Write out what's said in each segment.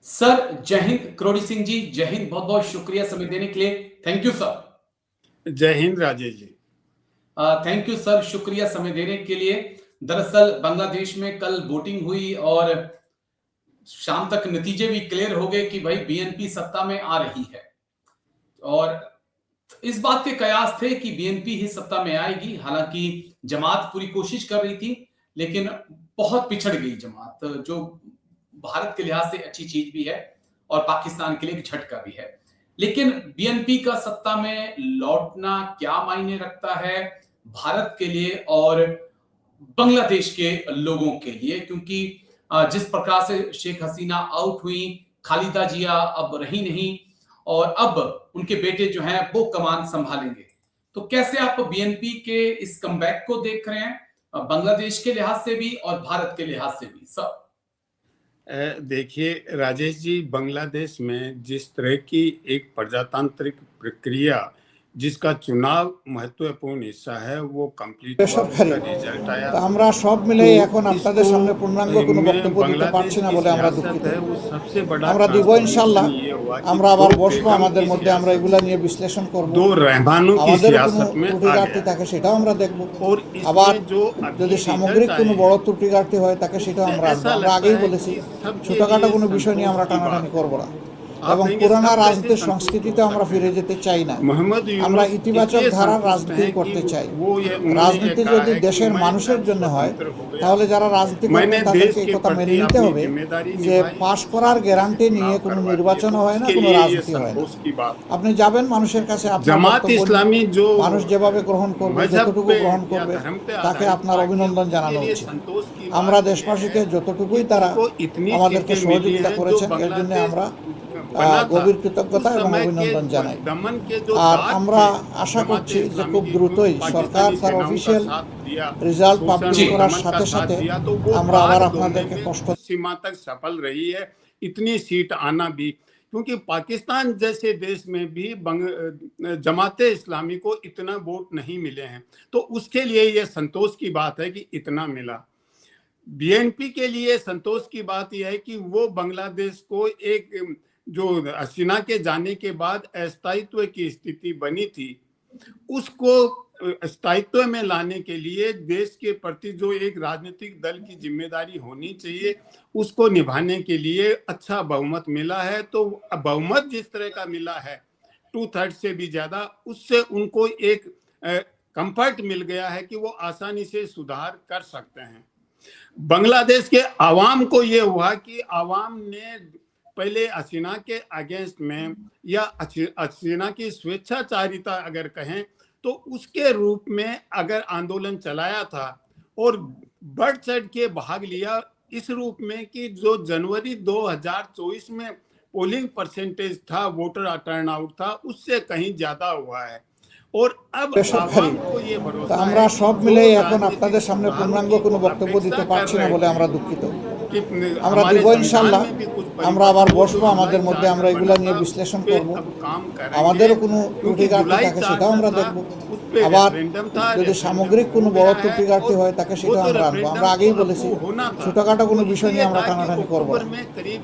Sir जय हिंद। करोड़ी सिंह जी, जय हिंद। बहुत बहुत शुक्रिया समय देने के लिए। Thank you sir. जय Hind Rajesh ji. Thank you sir, शुक्रिया समय देने के लिए। दरअसल बांग्लादेश में कल वोटिंग हुई और शाम तक नतीजे भी क्लियर हो गए कि भाई बीएनपी सत्ता में आ रही है। और इस बात के कयास थे कि बीएनपी ही सत्ता में आएगी। हालांकि जमात पूरी कोशिश कर रही थी, लेकिन बहुत पिछड़ गई जमात, जो भारत के लिहाज से अच्छी चीज भी है और पाकिस्तान के लिए एक झटका भी है। लेकिन बीएनपी का सत्ता में लौटना क्या मायने रखता है भारत के लिए और बांग्लादेश के लोगों के लिए, क्योंकि जिस प्रकार से शेख हसीना आउट हुई, खालिदा जिया अब रही नहीं और अब उनके बेटे जो हैं वो कमान संभालेंगे। तो कैसे आप बीएनपी के इस कमबैक को देख रहे हैं, बांग्लादेश के लिहाज से भी और भारत के लिहाज से भी सर? देखिए राजेश जी, बांग्लादेश में जिस तरह की एक प्रजातांत्रिक प्रक्रिया जिसका चुनाव महत्वपूर्ण हिस्सा है वो कंप्लीट हुआ, उसका रिजल्ट आया। আমরা সব মিলে এখন আপনাদের সামনে পূর্ণাঙ্গ কোনো বক্তব্য দিতে পারছি না বলে আমরা দুঃখিত। আমরা দিব ইনশাআল্লাহ। আমরা আবার বসবো, আমাদের মধ্যে আমরা এগুলা নিয়ে বিশ্লেষণ করব। আমাদের কোনো ত্রুটি থাকে সেটাও আমরা দেখব। আবার যদি সামগ্রিক কোনো বড় ত্রুটি হয় তাকে সেটাও আমরা আগেই বলেছি, ছোটখাটো কোনো বিষয় নিয়ে আমরা টানাটানি করব না এবং পুরানা রাজনীতির সংস্কৃতিতে আমরা ফিরে যেতে চাই না। আমরা ইতিবাচক ধারার রাজনীতি করতে চাই। রাজনীতি যদি দেশের মানুষের জন্য হয় তাহলে যারা রাজনীতি করবেন তাদেরকে এই কথা মেনে নিতে হবে যে পাশ করার গ্যারান্টি নিয়ে কোনো নির্বাচন হয় না, কোনো রাজনীতি হয় না। আপনি যাবেন মানুষের কাছে, মানুষ যেভাবে গ্রহণ করবে, যতটুকু গ্রহণ করবে তাকে আপনার অভিনন্দন জানানো উচিত। আমরা দেশবাসীকে যতটুকুই তারা আমাদেরকে সহযোগিতা করেছেন এর জন্য আমরা গভীর কৃতজ্ঞতা এবং অভিনন্দন জানাই। আর আমরা আশা করছি যে খুব দ্রুতই সরকার তার অফিসিয়াল রেজাল্ট পাবলিশ করার সাথে সাথে আমরা আবার আপনাদেরকে কষ্ট सीमा तक सफल रही है इतनी सीट आना भी, क्योंकि पाकिस्तान जैसे देश में भी जमाते इस्लामी को इतना वोट नहीं मिले हैं, तो उसके लिए ये संतोष की बात है कि इतना मिला। बीएनपी के लिए संतोष की बात यह है कि वो बांग्लादेश को एक जो हसीना के जाने के बाद अस्थायित्व की स्थिति बनी थी उसको स्थायित्व में लाने के लिए देश के प्रति जो एक राजनीतिक दल की जिम्मेदारी होनी चाहिए उसको निभाने के लिए अच्छा बहुमत मिला है। तो बहुमत जिस तरह का मिला है 2/3 से भी ज्यादा, उससे उनको एक कंफर्ट मिल गया है कि वो आसानी से सुधार कर सकते हैं। बांग्लादेश के आवाम को ये हुआ कि आवाम ने पहले हसीना के अगेंस्ट में या हसीना की स्वेच्छाचारिता अगर कहें तो उसके रूप में अगर आंदोलन चलाया था और बढ़ चढ़ के भाग लिया इस रूप में कि जो जनवरी 2024 में पोलिंग परसेंटेज था, वोटर टर्नआउट था, उससे कहीं ज्यादा हुआ है। और अब আমরা সব মিলে এখন আপনাদের সামনে পূর্ণাঙ্গ কোনো বক্তব্য দিতে পারছি না বলে আমরা দুঃখিত। আমরা দিব ইনশাআল্লাহ। আমরা আবার বসবো, আমাদের মধ্যে আমরা এগুলা নিয়ে বিশ্লেষণ করব। আমাদেরও কোনো ত্রুটি থাকে সেটাও আমরা দেখব। আবার যদি সামগ্রিক কোনো বড় ত্রুটি হয় তাকে সেটাও আমরা আনবো। আমরা আগেই বলেছি ছোটখাটো কোনো বিষয় নিয়ে আমরা টানাটানি করব না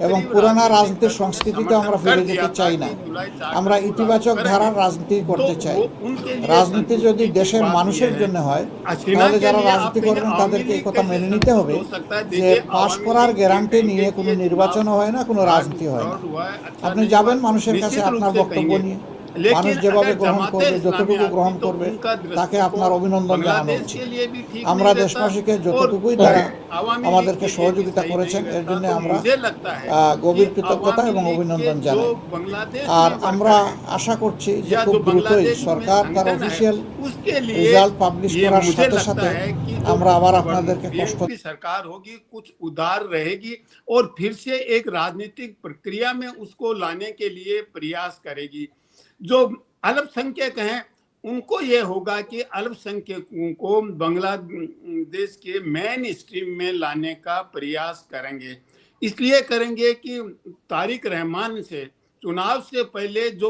এবং পুরানা রাজনীতির সংস্কৃতিতে আমরা ফিরে যেতে চাই না। আমরা ইতিবাচক ধারার রাজনীতি করতে চাই। রাজনীতি যদি দেশের মানুষের জন্য হয় তাহলে যারা রাজনীতি করবেন তাদেরকে এই কথা মেনে নিতে হবে যে পাশ করার গ্যারান্টি নিয়ে কোনো নির্বাচন হয় না, কোনো রাজনীতি হয় না। আপনি যাবেন মানুষের কাছে আপনার বক্তব্য নিয়ে, মানুষ যেভাবে গ্রহণ করবে, যতটুকু গ্রহণ করবে তাকে আপনার অভিনন্দন জানানো উচিত। আমরা দেশবাসীকে যতটুকুই তারা আমাদেরকে সহযোগিতা করেছেন এর জন্য আমরা গভীর কৃতজ্ঞতা এবং অভিনন্দন জানাই। আর আমরা আশা করছি যে খুব দ্রুতই সরকার তার অফিসিয়াল রেজাল্ট পাবলিশ করার সাথে সাথে আমরা আবার আপনাদেরকে কষ্ট सरकार होगी, कुछ उदार रहेगी और फिर से एक राजनीतिक प्रक्रिया में उसको लाने के लिए प्रयास करेगी। जो अल्पसंख्यक हैं उनको ये होगा कि अल्पसंख्यकों को बांग्लादेश के मेन स्ट्रीम में लाने का प्रयास करेंगे। इसलिए करेंगे कि तारिक रहमान से चुनाव से पहले जो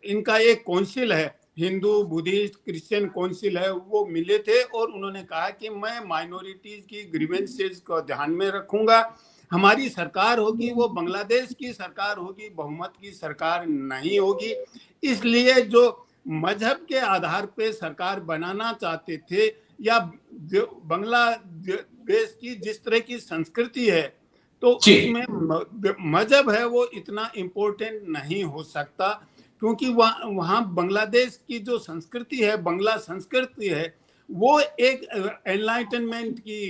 इनका एक काउंसिल है, हिंदू बुद्धिस्ट क्रिश्चियन काउंसिल है, वो मिले थे और उन्होंने कहा कि मैं माइनॉरिटीज की ग्रीवेंसेस को ध्यान में रखूंगा। हमारी सरकार होगी वो बांग्लादेश की सरकार होगी, बहुमत की सरकार नहीं होगी। इसलिए जो मजहब के आधार पे सरकार बनाना चाहते थे या बांग्लादेश की जिस तरह की संस्कृति है, तो उसमें मजहब है वो इतना इम्पोर्टेंट नहीं हो सकता, क्योंकि वहाँ बांग्लादेश की जो संस्कृति है, बांग्ला संस्कृति है, वो एक एनलाइटनमेंट की,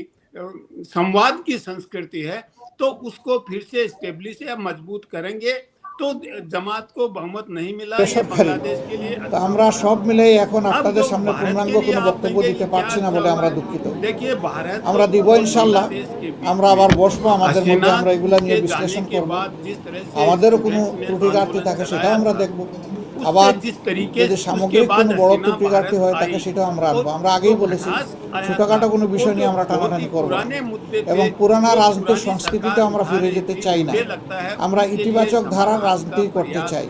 संवाद की संस्कृति है। तो उसको फिर से एस्टेब्लिश या मजबूत करेंगे तो जमात को बहुमत नहीं मिला ये बांग्लादेश के लिए। তো আমরা সব মিলেই এখন আপনাদের সামনে পূর্ণাঙ্গ কোনো বক্তব্য দিতে পারছি না বলে আমরা দুঃখিত। देखिए भारत আমরা দিব ইনশাআল্লাহ, আমরা আবার বসবো, আমাদের মধ্যে আমরা এগুলা নিয়ে বিশ্লেষণ করব, আমাদেরও কোনো ত্রুটি ঘাটতি থাকে সেটাও আমরা দেখব, আবার যদি সামগ্রিক কোনো বড় ত্রুটি ঘাটতি হয়ে থাকে সেটাও আমরা আনবো। আমরা আগেই বলেছি ছোটখাটো কোনো বিষয় নিয়ে আমরা টানাটানি করব এবং পুরানা রাজনীতির সংস্কৃতিতে আমরা ফিরে যেতে চাই না। আমরা ইতিবাচক ধারার রাজনীতি করতে চাই।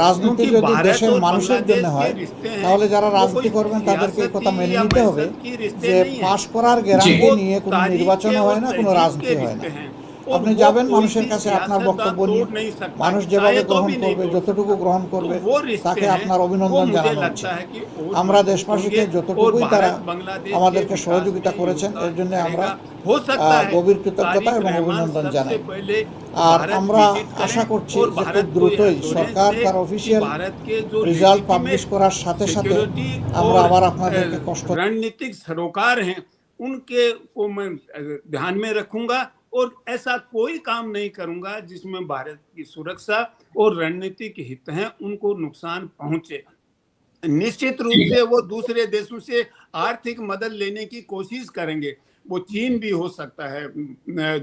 রাজনীতি যদি দেশের মানুষের জন্য হয় তাহলে যারা রাজনীতি করবেন তাদেরকে এই কথা মেনে নিতে হবে যে পাশ করার গ্যারান্টি নিয়ে কোনো নির্বাচন হয় না, কোনো রাজনীতি হয় না। আপনি যাবেন মানুষের কাছে আপনার বক্তব্য নিয়ে, মানুষ যেভাবে গ্রহণ করবে, যতটুকু গ্রহণ করবে তাকে আপনার অভিনন্দন জানানো উচিত। আমরা দেশবাসীকে যতটুকুই তারা আমাদেরকে সহযোগিতা করেছেন এর জন্য আমরা গভীর কৃতজ্ঞতা এবং অভিনন্দন জানাই। আর আমরা আশা করছি যে খুব দ্রুতই সরকার তার অফিসিয়াল রেজাল্ট পাবলিশ করার সাথে সাথে আমরা আবার আপনাদেরকে কষ্ট रणनीतिक सरोकार हैं उनके को मैं ध्यान में रखूंगा और ऐसा कोई काम नहीं करूंगा जिसमें भारत की सुरक्षा और रणनीतिक हित हैं उनको नुकसान पहुंचे। निश्चित रूप से वो दूसरे देशों से आर्थिक मदद लेने की कोशिश करेंगे। वो चीन भी हो सकता है,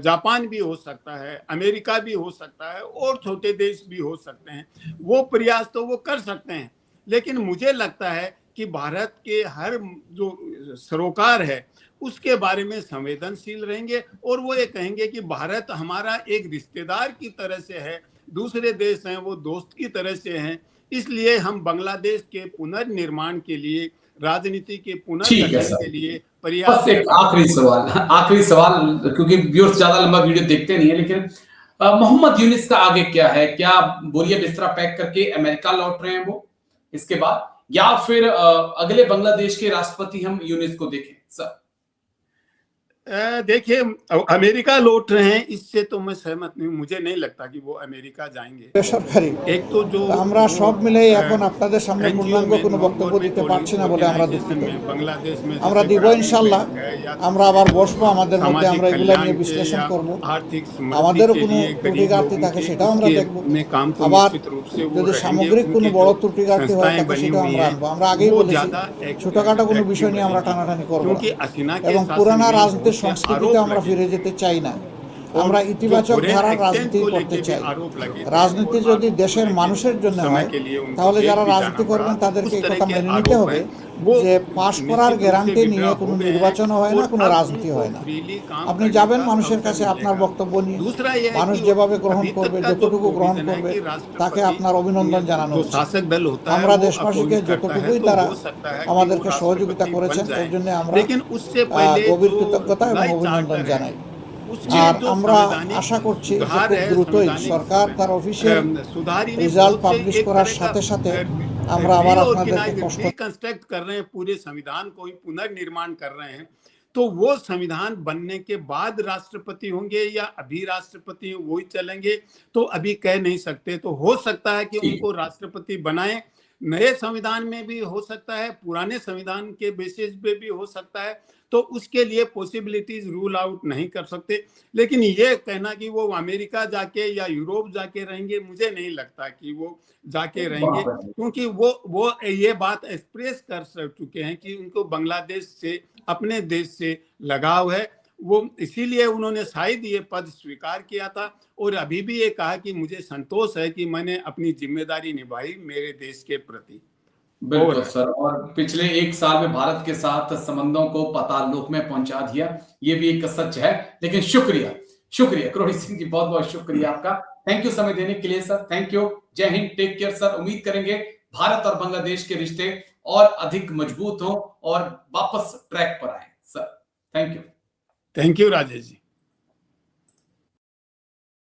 जापान भी हो सकता है, अमेरिका भी हो सकता है और छोटे देश भी हो सकते हैं। वो प्रयास तो वो कर सकते हैं, लेकिन मुझे लगता है कि भारत के हर जो सरोकार है उसके बारे में संवेदनशील रहेंगे और वो ये कहेंगे कि भारत हमारा एक रिश्तेदार की तरह से है, दूसरे देश हैं वो दोस्त की तरह से हैं। इसलिए हम बांग्लादेश के पुनर्निर्माण के लिए, राजनीति के पुनर्गठन के लिए प्रयास। बस एक आखिरी सवाल क्योंकि व्यूअर्स ज्यादा लंबा वीडियो देखते नहीं है, लेकिन मोहम्मद यूनिस का आगे क्या है? क्या बोरिया बिस्तरा पैक करके अमेरिका लौट रहे हैं वो इसके बाद, या फिर अगले बांग्लादेश के राष्ट्रपति हम यूनिस को देखें? सर देखिए अमेरिका लौट रहे हैं इससे तो मैं सहमत नहीं हूँ। मुझे नहीं लगता कि वो अमेरिका जाएंगे। বেসরকারি एक तो जो আমরা সব মিলেই এখন আপনাদের সামনে পূর্ণাঙ্গ কোনো বক্তব্য দিতে পারছি না বলে আমরা দুঃখিত। बांग्लादेश में আমরা দিব ইনশাআল্লাহ, আমরা আবার বসবো, আমাদের মধ্যে আমরা এগুলা নিয়ে বিশ্লেষণ করব, আমাদেরও কোনো ত্রুটি ঘাটতি থাকে সেটাও আমরা দেখব, আবার যদি সামগ্রিক কোনো বড় ত্রুটি ঘাটতি হয় থাকে সেটাও আমরা আনবো। আমরা আগেই বলেছি ছোটখাটো কোনো বিষয় নিয়ে আমরা টানাটানি করব এবং পুরানা রাজনীতির সংস্কৃতিতে আমরা ফিরে যেতে চাই না। আমরা ইতিবাচক ধারার রাজনীতি করতে চাই। রাজনীতি যদি দেশের মানুষের জন্য হয় তাহলে যারা রাজনীতি করবেন তাদেরকে এই কথা মেনে নিতে হবে যে পাশ করার গ্যারান্টি নিয়ে কোনো নির্বাচন হয় না, কোনো রাজনীতি হয় না। আপনি যাবেন মানুষের কাছে আপনার বক্তব্য নিয়ে, মানুষ যেভাবে গ্রহণ করবে, যতটুকু গ্রহণ করবে তাকে আপনার অভিনন্দন জানানো উচিত। আমরা দেশবাসীকে যতটুকুই তারা আমাদেরকে সহযোগিতা করেছেন এর জন্য আমরা গভীর কৃতজ্ঞতা এবং অভিনন্দন জানাই। আর আমরা আশা করছি যে খুব দ্রুতই সরকার তার অফিসিয়াল রেজাল্ট পাবলিশ করার সাথে সাথে আমরা আবার আপনাদেরকে কষ্ট कंस्ट्रक्ट कर रहे हैं, पूरे संविधान को ही पुनर्निर्माण कर रहे हैं। तो वो संविधान बनने के बाद राष्ट्रपति होंगे या अभी राष्ट्रपति वो ही चलेंगे तो अभी कह नहीं सकते। तो हो सकता है कि उनको राष्ट्रपति बनाएं, नए संविधान में भी हो सकता है, पुराने संविधान के बेसिस पे भी हो सकता है। तो उसके लिए पॉसिबिलिटीज रूल आउट नहीं कर सकते। लेकिन ये कहना कि वो अमेरिका जाके या यूरोप जाके रहेंगे, मुझे नहीं लगता कि वो जाके रहेंगे, क्योंकि वो ये बात एक्सप्रेस कर चुके हैं कि उनको बांग्लादेश से, अपने देश से लगाव है। वो इसीलिए उन्होंने शायद ये पद स्वीकार किया था और अभी भी ये कहा कि मुझे संतोष है कि मैंने अपनी जिम्मेदारी निभाई मेरे देश के प्रति। बिल्कुल सर, और पिछले 1 साल में भारत के साथ संबंधों को पाताल लोक में पहुंचा दिया, ये भी एक सच है। लेकिन शुक्रिया करोड़ी सिंह जी, बहुत बहुत शुक्रिया आपका। थैंक यू समय देने के लिए सर, थैंक यू। जय हिंद, टेक केयर सर। उम्मीद करेंगे भारत और बांग्लादेश के रिश्ते और अधिक मजबूत हों और वापस ट्रैक पर आए sir. Thank you Rajesh ji.